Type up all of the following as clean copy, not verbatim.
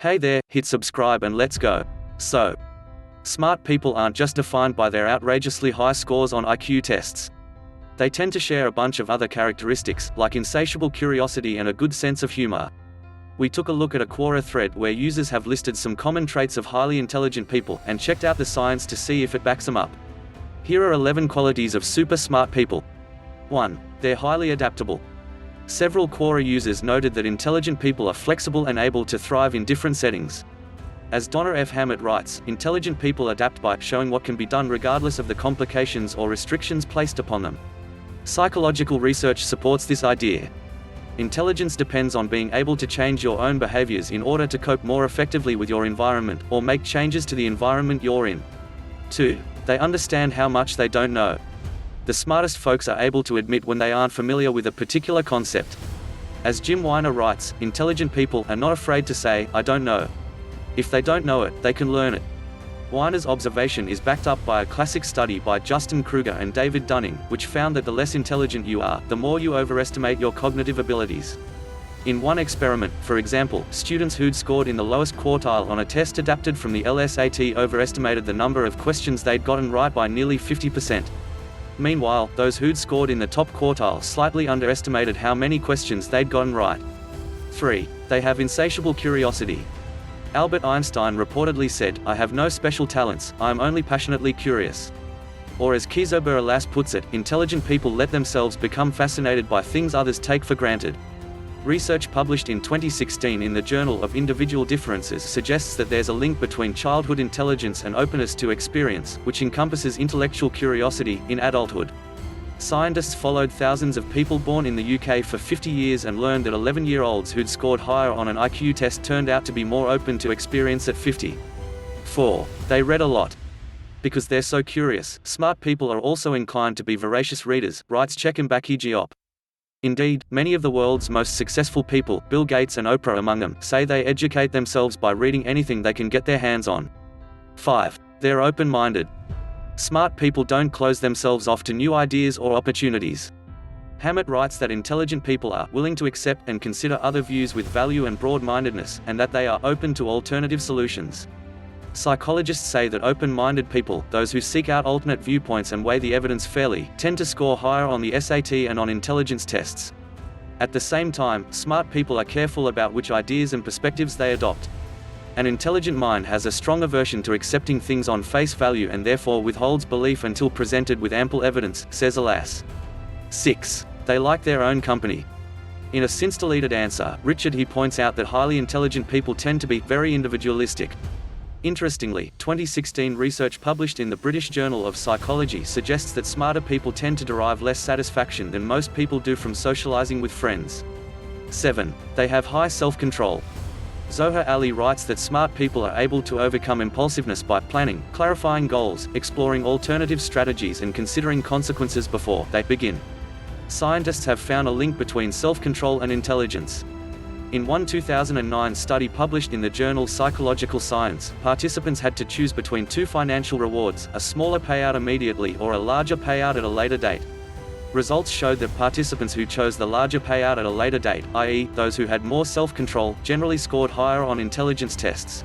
Hey there, hit subscribe and let's go. So, smart people aren't just defined by their outrageously high scores on IQ tests. They tend to share a bunch of other characteristics, like insatiable curiosity and a good sense of humor. We took a look at a Quora thread where users have listed some common traits of highly intelligent people and checked out the science to see if it backs them up. Here are 11 qualities of super smart people. 1. They're highly adaptable. Several Quora users noted that intelligent people are flexible and able to thrive in different settings. As Donna F. Hammett writes, intelligent people adapt by showing what can be done regardless of the complications or restrictions placed upon them. Psychological research supports this idea. Intelligence depends on being able to change your own behaviors in order to cope more effectively with your environment, or make changes to the environment you're in. 2. They understand how much they don't know. The smartest folks are able to admit when they aren't familiar with a particular concept. As Jim Weiner writes, intelligent people are not afraid to say, "I don't know." If they don't know it, they can learn it. Weiner's observation is backed up by a classic study by Justin Kruger and David Dunning, which found that the less intelligent you are, the more you overestimate your cognitive abilities. In one experiment, for example, students who'd scored in the lowest quartile on a test adapted from the LSAT overestimated the number of questions they'd gotten right by nearly 50%. Meanwhile, those who'd scored in the top quartile slightly underestimated how many questions they'd gotten right. 3. They have insatiable curiosity. Albert Einstein reportedly said, "I have no special talents, I am only passionately curious." Or as Kizobur Alas puts it, intelligent people let themselves become fascinated by things others take for granted. Research published in 2016 in the Journal of Individual Differences suggests that there's a link between childhood intelligence and openness to experience, which encompasses intellectual curiosity, in adulthood. Scientists followed thousands of people born in the UK for 50 years and learned that 11-year-olds who'd scored higher on an IQ test turned out to be more open to experience at 50. 4. They read a lot. Because they're so curious, smart people are also inclined to be voracious readers, writes Chekambaki Diop. Indeed, many of the world's most successful people, Bill Gates and Oprah among them, say they educate themselves by reading anything they can get their hands on. 5. They're open-minded. Smart people don't close themselves off to new ideas or opportunities. Hammett writes that intelligent people are willing to accept and consider other views with value and broad-mindedness, and that they are open to alternative solutions. Psychologists say that open-minded people, those who seek out alternate viewpoints and weigh the evidence fairly, tend to score higher on the SAT and on intelligence tests. At the same time, smart people are careful about which ideas and perspectives they adopt. An intelligent mind has a strong aversion to accepting things on face value and therefore withholds belief until presented with ample evidence, says Alas. 6. They like their own company. In a since-deleted answer, Richard He points out that highly intelligent people tend to be very individualistic. Interestingly, 2016 research published in the British Journal of Psychology suggests that smarter people tend to derive less satisfaction than most people do from socializing with friends. 7. They have high self-control. Zohar Ali writes that smart people are able to overcome impulsiveness by planning, clarifying goals, exploring alternative strategies and considering consequences before they begin. Scientists have found a link between self-control and intelligence. In one 2009 study published in the journal Psychological Science, participants had to choose between two financial rewards, a smaller payout immediately or a larger payout at a later date. Results showed that participants who chose the larger payout at a later date, i.e., those who had more self-control, generally scored higher on intelligence tests.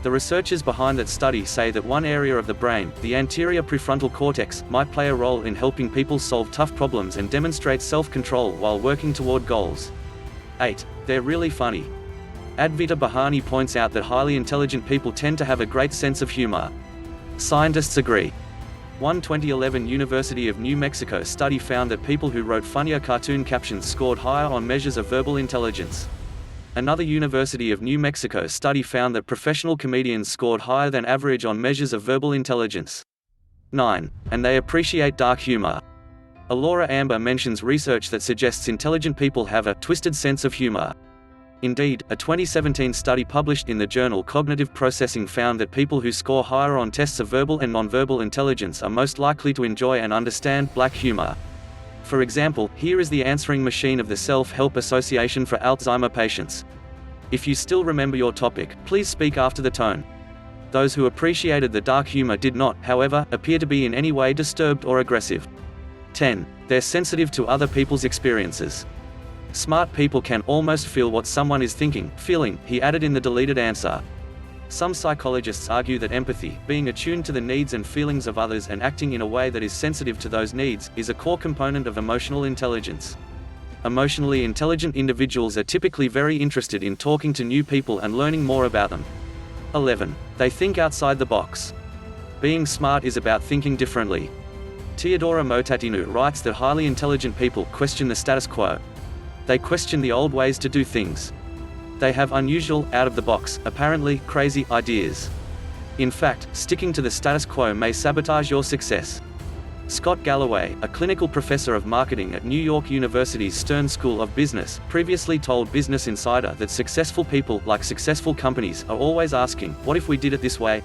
The researchers behind that study say that one area of the brain, the anterior prefrontal cortex, might play a role in helping people solve tough problems and demonstrate self-control while working toward goals. 8. They're really funny. Advita Bahani points out that highly intelligent people tend to have a great sense of humor. Scientists agree. One 2011 University of New Mexico study found that people who wrote funnier cartoon captions scored higher on measures of verbal intelligence. Another University of New Mexico study found that professional comedians scored higher than average on measures of verbal intelligence. 9. And they appreciate dark humor. Alora Amber mentions research that suggests intelligent people have a twisted sense of humor. Indeed, a 2017 study published in the journal Cognitive Processing found that people who score higher on tests of verbal and nonverbal intelligence are most likely to enjoy and understand black humor. For example, here is the answering machine of the Self-Help Association for Alzheimer patients. If you still remember your topic, please speak after the tone. Those who appreciated the dark humor did not, however, appear to be in any way disturbed or aggressive. 10. They're sensitive to other people's experiences. Smart people can almost feel what someone is thinking, feeling, he added in the deleted answer. Some psychologists argue that empathy, being attuned to the needs and feelings of others and acting in a way that is sensitive to those needs, is a core component of emotional intelligence. Emotionally intelligent individuals are typically very interested in talking to new people and learning more about them. 11. They think outside the box. Being smart is about thinking differently. Teodora Motatinu writes that highly intelligent people question the status quo. They question the old ways to do things. They have unusual, out-of-the-box, apparently crazy ideas. In fact, sticking to the status quo may sabotage your success. Scott Galloway, a clinical professor of marketing at New York University's Stern School of Business, previously told Business Insider that successful people, like successful companies, are always asking, "What if we did it this way?"